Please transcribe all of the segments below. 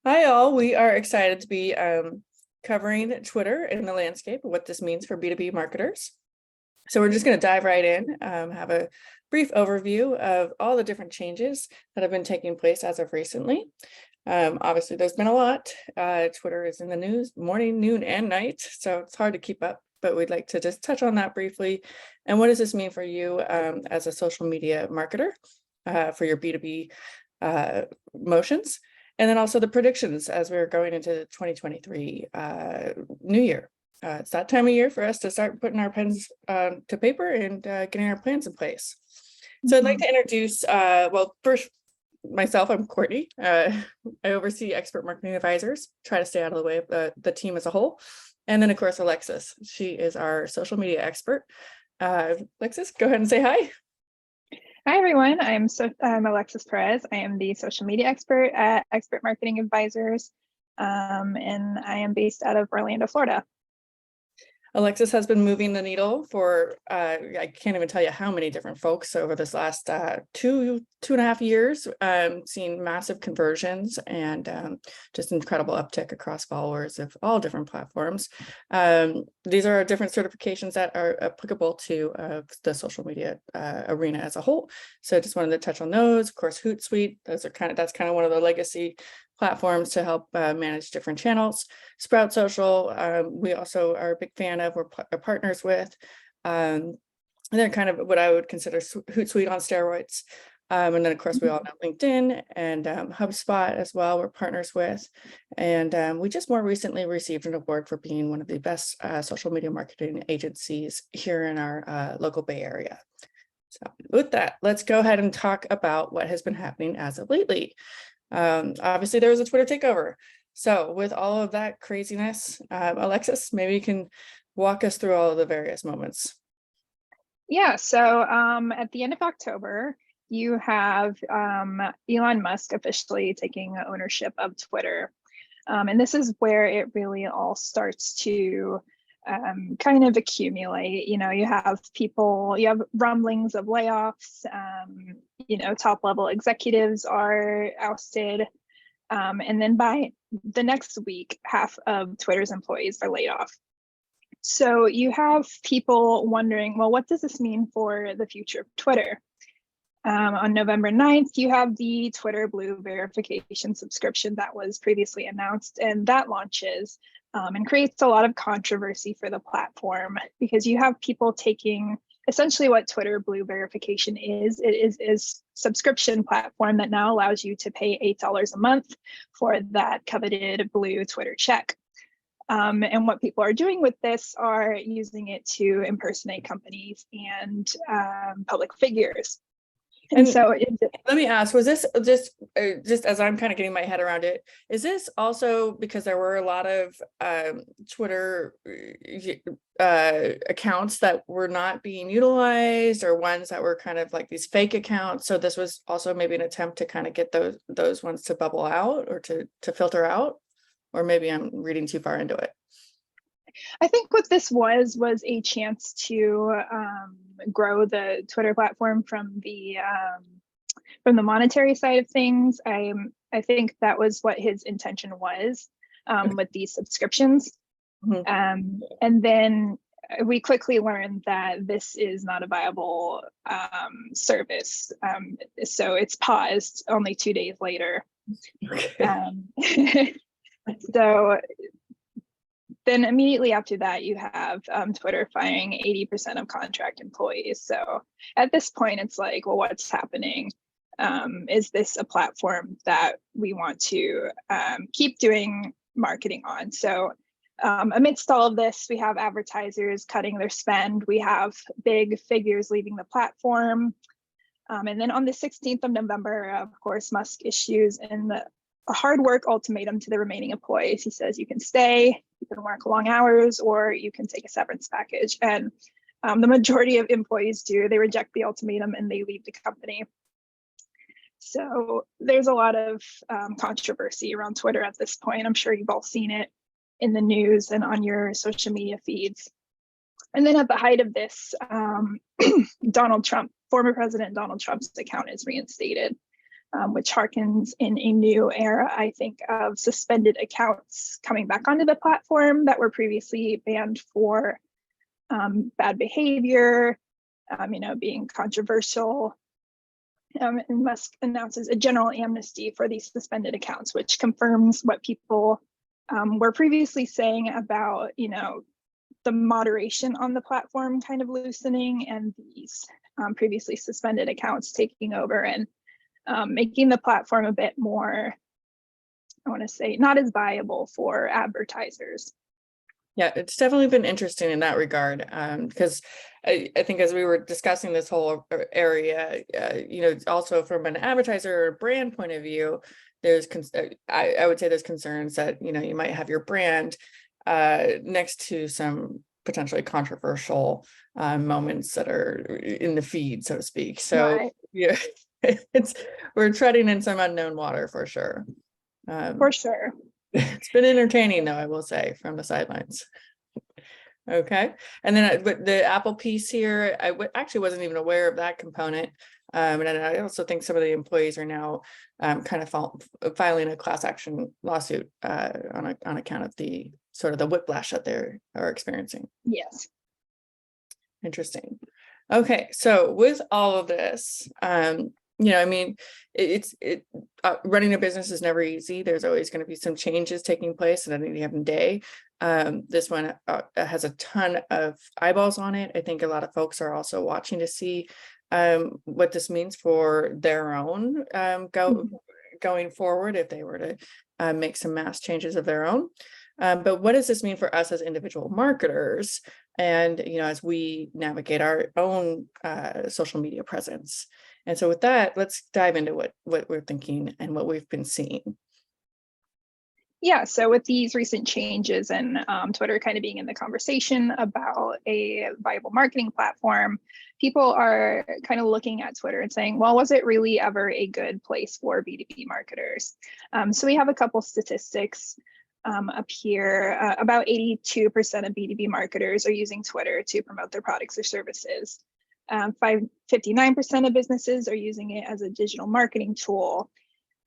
Hi all, we are excited to be covering Twitter and the landscape of what this means for B2B marketers. So we're just going to dive right in, have a brief overview of all the different changes that have been taking place as of recently. Obviously, there's been a lot. Twitter is in the news morning, noon, and night, so it's hard to keep up, but we'd like to just touch on that briefly. And what does this mean for you as a social media marketer for your B2B motions? And then also the predictions as we're going into 2023 new year. It's that time of year for us to start putting our pens to paper and getting our plans in place. So I'd like to introduce, well, first, myself, I'm Courtney. I oversee expert marketing advisors, try to stay out of the way of the team as a whole. And then, of course, Alexis. She is our social media expert. Alexis, go ahead and say hi. Hi, everyone. I'm Alexis Perez. I am the social media expert at Expert Marketing Advisors, and I am based out of Orlando, Florida. Alexis has been moving the needle for, I can't even tell you how many different folks over this last two and a half years, seeing massive conversions and just incredible uptick across followers of all different platforms. These are different certifications that are applicable to the social media arena as a whole. So I just wanted to touch on those. Of course, Hootsuite, that's kind of one of the legacy platforms to help manage different channels. Sprout Social, we also are a big fan of, we're partners with. And then kind of what I would consider Hootsuite on steroids. And then of course we all know LinkedIn and HubSpot as well, we're partners with. And we just more recently received an award for being one of the best social media marketing agencies here in our local Bay Area. So with that, let's go ahead and talk about what has been happening as of lately. Obviously there was a Twitter takeover. So with all of that craziness, Alexis, maybe you can walk us through all of the various moments. Yeah, so at the end of October, you have Elon Musk officially taking ownership of Twitter. And this is where it really all starts to kind of accumulate. You know, you have rumblings of layoffs, top level executives are ousted. And then by the next week, half of Twitter's employees are laid off. So you have people wondering, well, what does this mean for the future of Twitter? On November 9th, you have the Twitter Blue verification subscription that was previously announced, and that launches and creates a lot of controversy for the platform because you have people taking essentially what Twitter Blue verification is. It is a subscription platform that now allows you to pay $8 a month for that coveted blue Twitter check. And what people are doing with this are using it to impersonate companies and public figures. And so let me ask, was this just as I'm kind of getting my head around it, is this also because there were a lot of Twitter accounts that were not being utilized or ones that were kind of like these fake accounts? So this was also maybe an attempt to kind of get those ones to bubble out or to filter out, or maybe I'm reading too far into it. I think what this was a chance to grow the Twitter platform from the monetary side of things. I think that was what his intention was with these subscriptions. Mm-hmm. And then we quickly learned that this is not a viable service. So it's paused only 2 days later. Okay. So then immediately after that, you have Twitter firing 80% of contract employees. So at this point, it's like, well, what's happening? Is this a platform that we want to keep doing marketing on? So amidst all of this, we have advertisers cutting their spend. We have big figures leaving the platform. And then on the 16th of November, of course, Musk issues a hard work ultimatum to the remaining employees. He says you can stay, you can work long hours, or you can take a severance package. And the majority of employees do. They reject the ultimatum and they leave the company. So there's a lot of controversy around Twitter at this point. I'm sure you've all seen it in the news and on your social media feeds. And then at the height of this, Donald Trump former President Donald Trump's account is reinstated, which harkens in a new era, I think, of suspended accounts coming back onto the platform that were previously banned for bad behavior, being controversial. And Musk announces a general amnesty for these suspended accounts, which confirms what people were previously saying about, the moderation on the platform kind of loosening, and these previously suspended accounts taking over and making the platform a bit more, I want to say, not as viable for advertisers. Yeah, it's definitely been interesting in that regard, because I think as we were discussing this whole area, also from an advertiser or brand point of view, there's I would say there's concerns that you might have your brand next to some potentially controversial moments that are in the feed, so to speak. So Right. yeah, we're treading in some unknown water for sure. For sure. It's been entertaining, though, I will say, from the sidelines. Okay. And then but the Apple piece here, I actually wasn't even aware of that component. And I also think some of the employees are now kind of filing a class action lawsuit on account of the sort of the whiplash that they are experiencing. Yes. Interesting. Okay, so with all of this, running a business is never easy. There's always going to be some changes taking place at any given day. This one has a ton of eyeballs on it. I think a lot of folks are also watching to see what this means for their own going forward if they were to make some mass changes of their own. But what does this mean for us as individual marketers? And, as we navigate our own social media presence. And so with that, let's dive into what we're thinking and what we've been seeing. Yeah, so with these recent changes and Twitter kind of being in the conversation about a viable marketing platform, people are kind of looking at Twitter and saying, well, was it really ever a good place for B2B marketers? So we have a couple statistics up here. About 82% of B2B marketers are using Twitter to promote their products or services. 59% of businesses are using it as a digital marketing tool.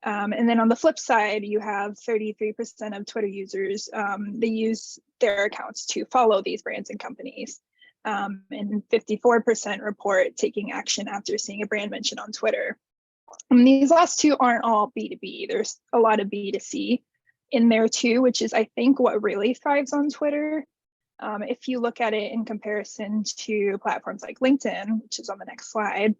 And then on the flip side, you have 33% of Twitter users, they use their accounts to follow these brands and companies. And 54% report taking action after seeing a brand mention on Twitter. And these last two aren't all B2B. There's a lot of B2C in there too, which is, I think, what really thrives on Twitter. If you look at it in comparison to platforms like LinkedIn, which is on the next slide,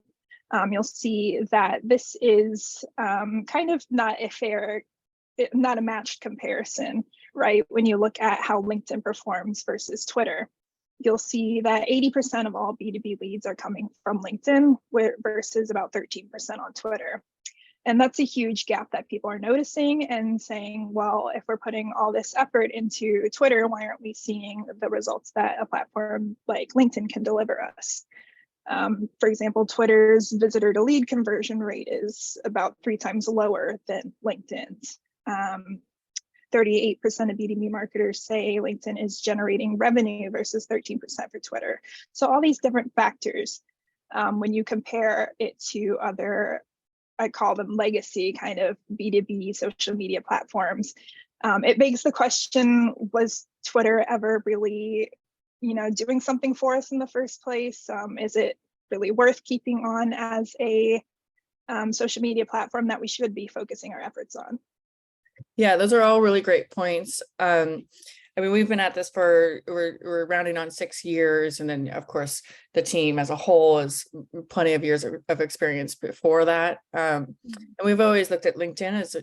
you'll see that this is kind of not a matched comparison, right? When you look at how LinkedIn performs versus Twitter, you'll see that 80% of all B2B leads are coming from LinkedIn versus about 13% on Twitter. And that's a huge gap that people are noticing and saying, well, if we're putting all this effort into Twitter, why aren't we seeing the results that a platform like LinkedIn can deliver us? For example, Twitter's visitor to lead conversion rate is about 3 times lower than LinkedIn's. 38% of B2B marketers say LinkedIn is generating revenue versus 13% for Twitter. So all these different factors, when you compare it to other, I call them legacy kind of B2B social media platforms, it begs the question, was Twitter ever really doing something for us in the first place? Is it really worth keeping on as a social media platform that we should be focusing our efforts on? Yeah, those are all really great points. We've been at this we're rounding on 6 years. And then, of course, the team as a whole is plenty of years of experience before that. And we've always looked at LinkedIn as,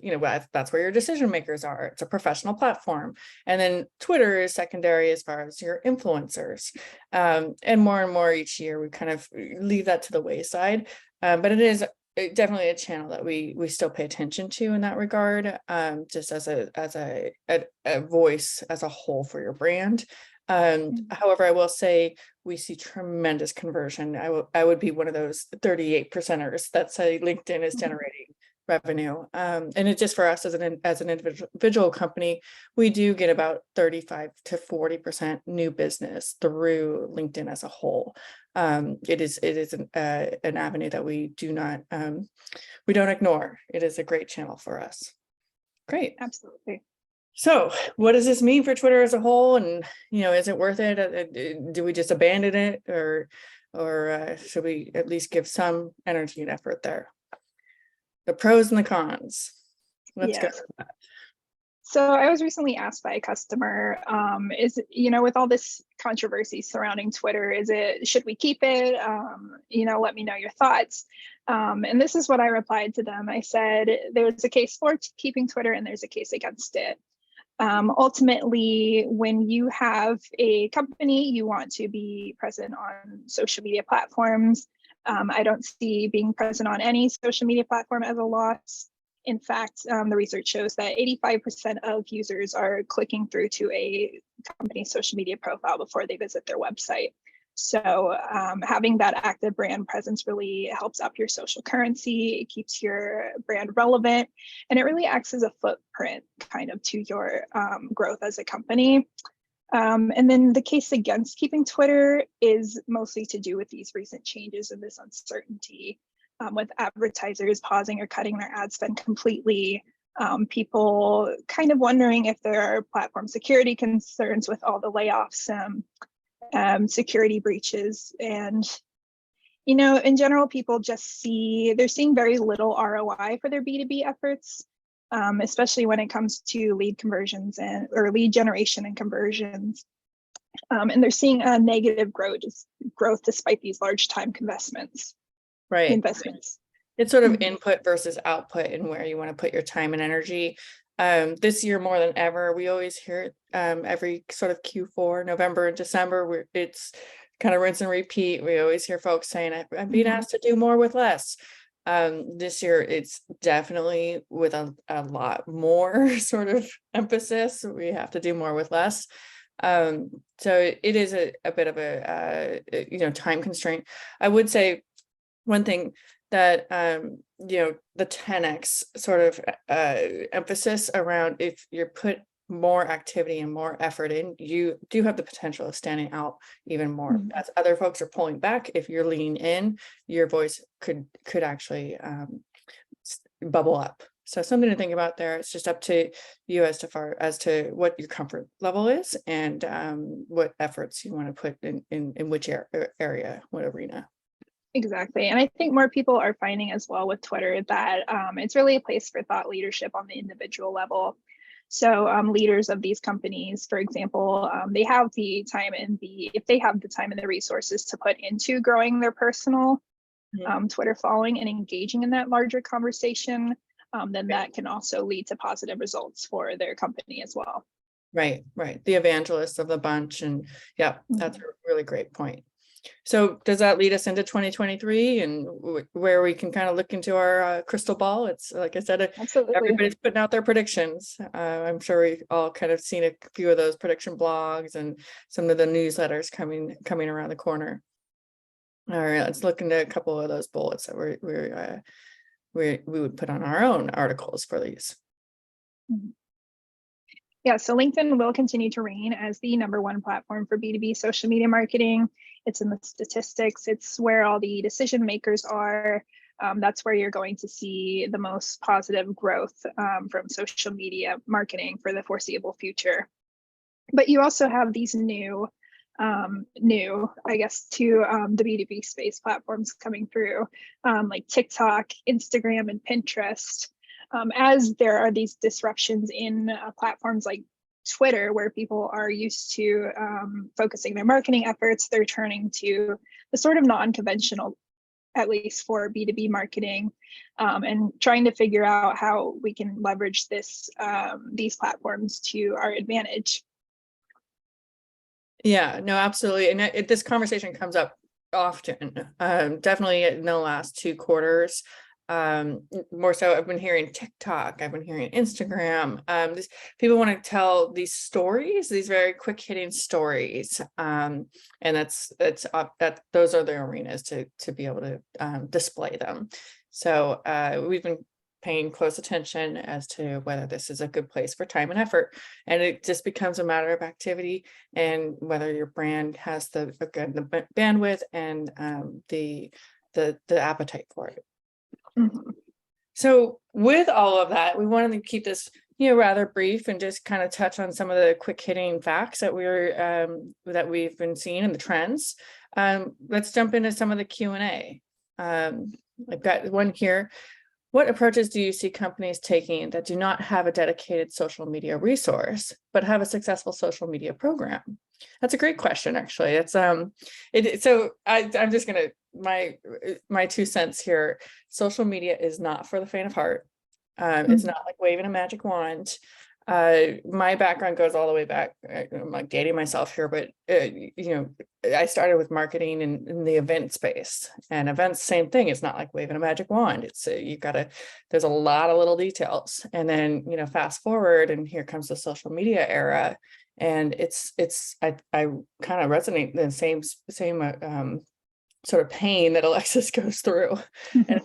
that's where your decision makers are. It's a professional platform. And then Twitter is secondary as far as your influencers. And more each year, we kind of leave that to the wayside. But it is definitely a channel that we still pay attention to in that regard, just as a voice as a whole for your brand. However, I will say we see tremendous conversion. I would be one of those 38 percenters that say LinkedIn is generating revenue, and it's just for us as an individual company, we do get about 35 to 40% new business through LinkedIn as a whole. it is an avenue that we don't ignore. It is a great channel for us. Great. Absolutely. So what does this mean for Twitter as a whole? And, is it worth it? Do we just abandon it, or should we at least give some energy and effort there? The pros and the cons. Let's go. So I was recently asked by a customer, with all this controversy surrounding Twitter, should we keep it? Let me know your thoughts. And this is what I replied to them. I said, there's a case for keeping Twitter and there's a case against it. Ultimately, when you have a company, you want to be present on social media platforms. I don't see being present on any social media platform as a loss. In fact, the research shows that 85% of users are clicking through to a company's social media profile before they visit their website. So having that active brand presence really helps up your social currency. It keeps your brand relevant, and it really acts as a footprint kind of to your growth as a company. And then the case against keeping Twitter is mostly to do with these recent changes and this uncertainty. With advertisers pausing or cutting their ad spend completely, people kind of wondering if there are platform security concerns with all the layoffs, security breaches, and in general, people they're seeing very little ROI for their B2B efforts, especially when it comes to lead conversions or lead generation and conversions. And they're seeing a negative growth despite these large time investments. It's sort of input versus output and where you want to put your time and energy. This year more than ever, we always hear it every sort of Q4, November and December, where it's kind of rinse and repeat. We always hear folks saying, I'm being asked to do more with less. This year it's definitely with a lot more sort of emphasis. We have to do more with less. So it is a bit of a time constraint. I would say one thing that the 10x sort of emphasis around, if you put more activity and more effort in, you do have the potential of standing out even more. As other folks are pulling back, if you're leaning in, your voice could actually bubble up. So something to think about there. It's just up to you as to what your comfort level is, and what efforts you want to put in which area, what arena. Exactly. And I think more people are finding as well with Twitter that it's really a place for thought leadership on the individual level. So leaders of these companies, for example, they have the time if they have the time and the resources to put into growing their personal Twitter following and engaging in that larger conversation, then that can also lead to positive results for their company as well. Right. The evangelists of the bunch. And yeah, that's a really great point. So does that lead us into 2023 and where we can kind of look into our crystal ball? It's like I said, everybody's putting out their predictions. I'm sure we've all kind of seen a few of those prediction blogs and some of the newsletters coming around the corner. All right, let's look into a couple of those bullets that we would put on our own articles for these. Yeah, so LinkedIn will continue to reign as the #1 platform for B2B social media marketing. It's in the statistics. It's where all the decision makers are. That's where you're going to see the most positive growth from social media marketing for the foreseeable future. But you also have these new, I guess, to the B2B space platforms coming through, like TikTok, Instagram, and Pinterest. As there are these disruptions in platforms like Twitter, where people are used to focusing their marketing efforts, they're turning to the sort of non-conventional, at least for B2B marketing, and trying to figure out how we can leverage these platforms to our advantage. Yeah, no, absolutely. And this conversation comes up often, definitely in the last 2 quarters. More so, I've been hearing TikTok, I've been hearing Instagram. People want to tell these stories, these very quick hitting stories, and those are the arenas to be able to display them. So we've been paying close attention as to whether this is a good place for time and effort. And it just becomes a matter of activity and whether your brand has the bandwidth and the appetite for it. Mhm. So with all of that, we wanted to keep this, rather brief and just kind of touch on some of the quick hitting facts that we've been seeing in the trends. Let's jump into some of the Q&A. I've got one here. What approaches do you see companies taking that do not have a dedicated social media resource, but have a successful social media program? That's a great question, actually. It's I'm just gonna my 2 cents here. Social media is not for the faint of heart. It's not like waving a magic wand. My background goes all the way back. I'm like dating myself here, but I started with marketing in the event space, and events, same thing. It's not like waving a magic wand. It's there's a lot of little details, and then fast forward, and here comes the social media era, and I kind of resonate in the same sort of pain that Alexis goes through. And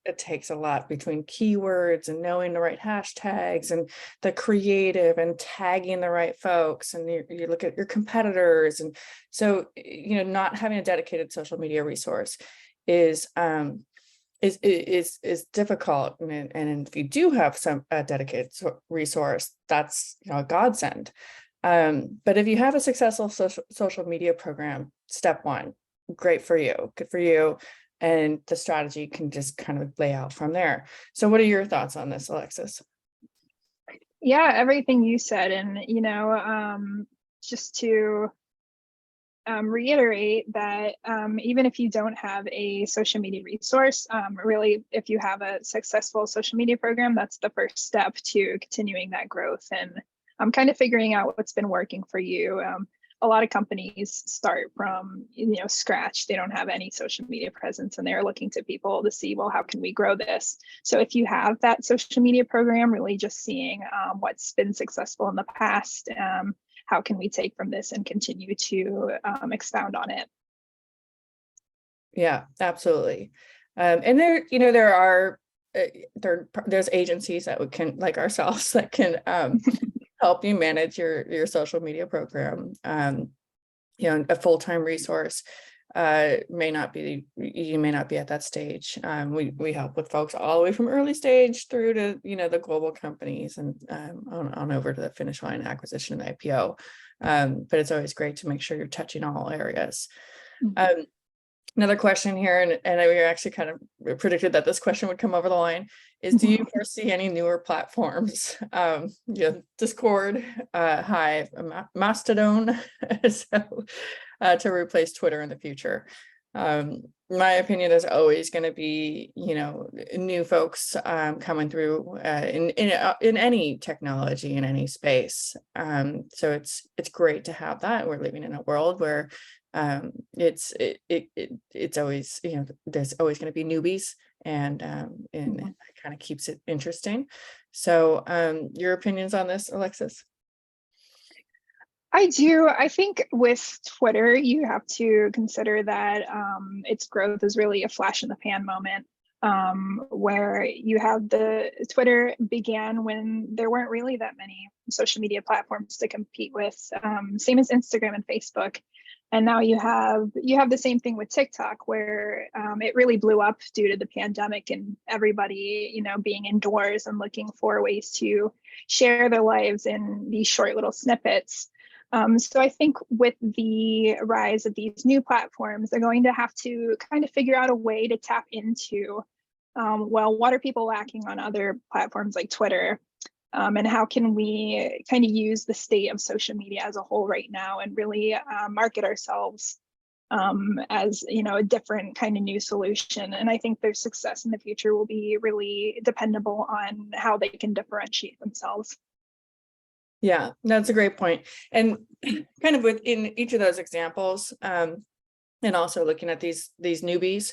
it takes a lot between keywords and knowing the right hashtags and the creative and tagging the right folks. And you look at your competitors. And so, not having a dedicated social media resource is difficult. And if you do have a dedicated resource, that's a godsend. But if you have a successful social media program, step one, great for you, good for you. And the strategy can just kind of lay out from there. So what are your thoughts on this, Alexis? Yeah, everything you said. And, just to reiterate that even if you don't have a social media resource, really, if you have a successful social media program, that's the first step to continuing that growth and kind of figuring out what's been working for you. A lot of companies start from scratch. They don't have any social media presence, and they're looking to people to see, well, how can we grow this? So if you have that social media program, really just seeing what's been successful in the past, how can we take from this and continue to expound on it? Yeah, absolutely. And there are there's agencies that can, like ourselves, that can help you manage your social media program. A full-time resource may not be at that stage. We help with folks all the way from early stage through to the global companies and on over to the finish line acquisition and IPO. But it's always great to make sure you're touching all areas. Another question here, and we actually kind of predicted that this question would come over the line, is do you foresee any newer platforms, Discord, Hive, Mastodon, to replace Twitter in the future? My opinion, there's always going to be, new folks coming through in any technology, in any space. So it's great to have that. We're living in a world where it's always, there's always going to be newbies, and it kind of keeps it interesting. So your opinions on this, Alexis? I do. I think with Twitter, you have to consider that its growth is really a flash in the pan moment, where you have the Twitter began when there weren't really that many social media platforms to compete with, same as Instagram and Facebook. And now you have the same thing with TikTok, where it really blew up due to the pandemic and everybody, being indoors and looking for ways to share their lives in these short little snippets. So I think with the rise of these new platforms, they're going to have to kind of figure out a way to tap into, well, what are people lacking on other platforms like Twitter? And how can we kind of use the state of social media as a whole right now and really market ourselves as, a different kind of new solution? And I think their success in the future will be really dependable on how they can differentiate themselves. Yeah, that's a great point. And kind of within each of those examples, and also looking at these newbies,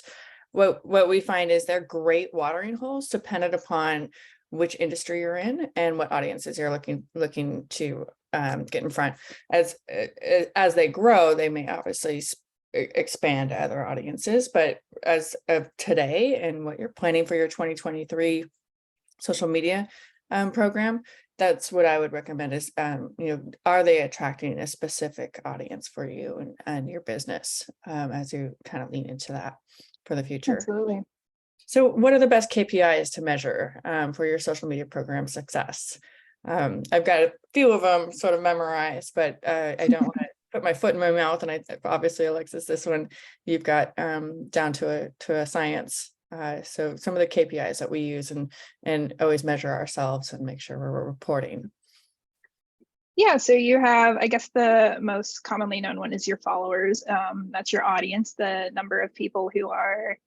what we find is they're great watering holes dependent upon which industry you're in and what audiences you're looking to get in front. As they grow, they may obviously expand to other audiences, but as of today and what you're planning for your 2023 social media program, that's what I would recommend is, are they attracting a specific audience for you and your business, as you kind of lean into that for the future. Absolutely. So what are the best KPIs to measure for your social media program success? I've got a few of them sort of memorized, but I don't want to put my foot in my mouth. And I obviously, Alexis, this one you've got down to a science. So some of the KPIs that we use and always measure ourselves and make sure we're reporting. Yeah, so you have, I guess the most commonly known one is your followers. That's your audience, the number of people who are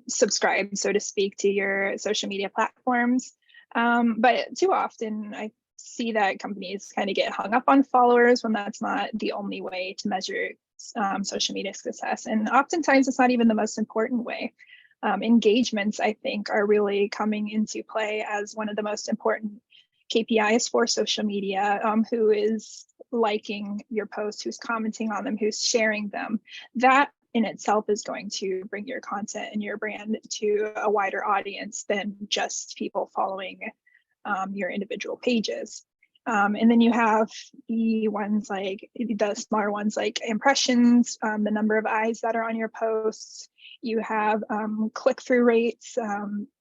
subscribed, so to speak, to your social media platforms. But too often I see that companies kind of get hung up on followers when that's not the only way to measure social media success. And oftentimes it's not even the most important way. Engagements, I think, are really coming into play as one of the most important KPIs for social media. Who is liking your posts, who's commenting on them, who's sharing them. That in itself is going to bring your content and your brand to a wider audience than just people following your individual pages. And then you have the ones like the smaller ones like impressions, the number of eyes that are on your posts. You have click-through rates,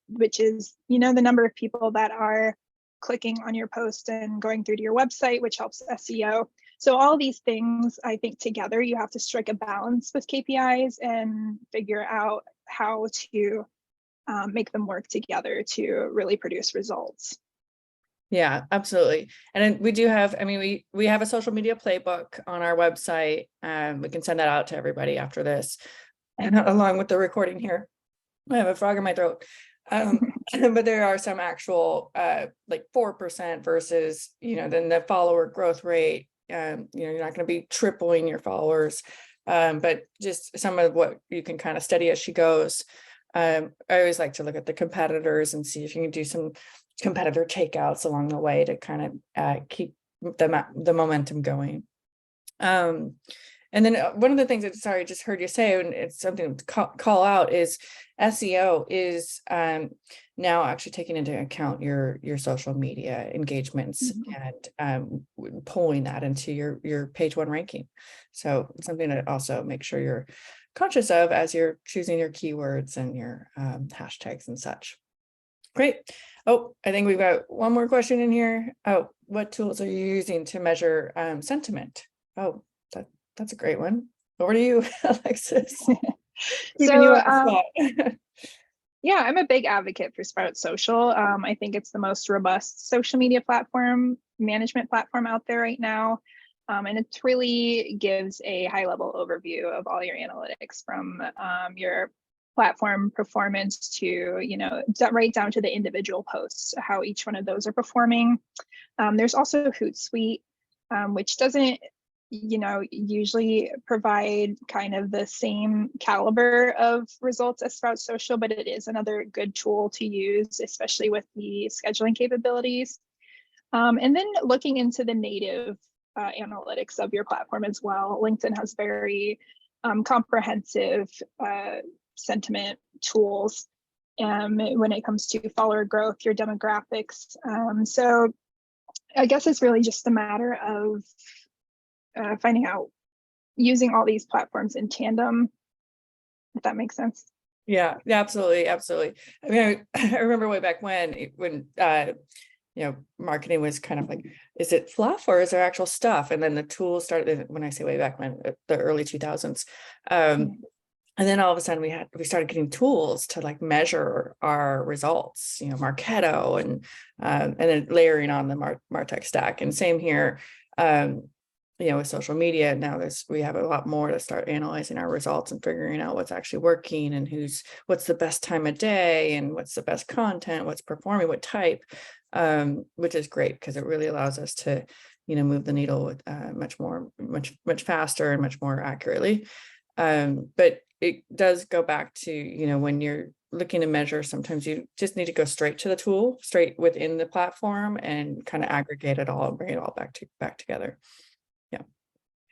which is, the number of people that are clicking on your post and going through to your website, which helps SEO. So all these things, I think together, you have to strike a balance with KPIs and figure out how to make them work together to really produce results. Yeah, absolutely. And then we do have, we have a social media playbook on our website. We can send that out to everybody after this, and along with the recording here. I have a frog in my throat. But there are some actual like 4% versus, then the follower growth rate. You're not going to be tripling your followers, but just some of what you can kind of study as she goes. I always like to look at the competitors and see if you can do some competitor takeouts along the way to kind of keep the momentum going. And then one of the things that, sorry, I just heard you say, and it's something to call out, is SEO is now actually taking into account your social media engagements and pulling that into your page one ranking. So something to also make sure you're conscious of as you're choosing your keywords and your hashtags and such. Great. Oh, I think we've got one more question in here. Oh, what tools are you using to measure sentiment? Oh, that's a great one. Over to you, Alexis. Keeping you on the spot. Yeah, I'm a big advocate for Sprout Social. I think it's the most robust social media management platform out there right now. And it really gives a high level overview of all your analytics, from your platform performance to, right down to the individual posts, how each one of those are performing. There's also Hootsuite, which doesn't usually provide kind of the same caliber of results as Sprout Social, but it is another good tool to use, especially with the scheduling capabilities. And then looking into the native analytics of your platform as well. LinkedIn has very comprehensive sentiment tools when it comes to follower growth, your demographics. So I guess it's really just a matter of finding out, using all these platforms in tandem, if that makes sense. Yeah, absolutely. I remember way back when marketing was kind of like, is it fluff or is there actual stuff? And then the tools started, when I say way back when, the early 2000s. And then all of a sudden we started getting tools to like measure our results, Marketo and then layering on the MarTech stack. And same here, with social media. Now we have a lot more to start analyzing our results and figuring out what's actually working and what's the best time of day and what's the best content, what's performing, what type, which is great because it really allows us to, move the needle with much faster and much more accurately. But it does go back to, when you're looking to measure, sometimes you just need to go straight to the tool, straight within the platform, and kind of aggregate it all and bring it all back together. Yeah.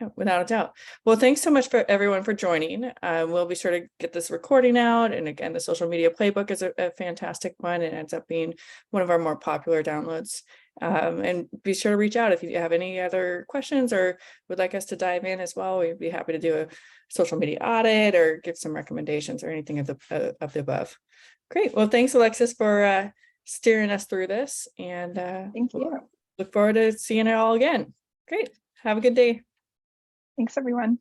Yeah, without a doubt. Well, thanks so much for everyone for joining. We'll be sure to get this recording out. And again, the social media playbook is a fantastic one. It ends up being one of our more popular downloads. And be sure to reach out if you have any other questions or would like us to dive in as well. We'd be happy to do a social media audit or give some recommendations or anything of the above. Great. Well, thanks, Alexis, for steering us through this. And Thank you. look forward to seeing it all again. Great. Have a good day. Thanks, everyone.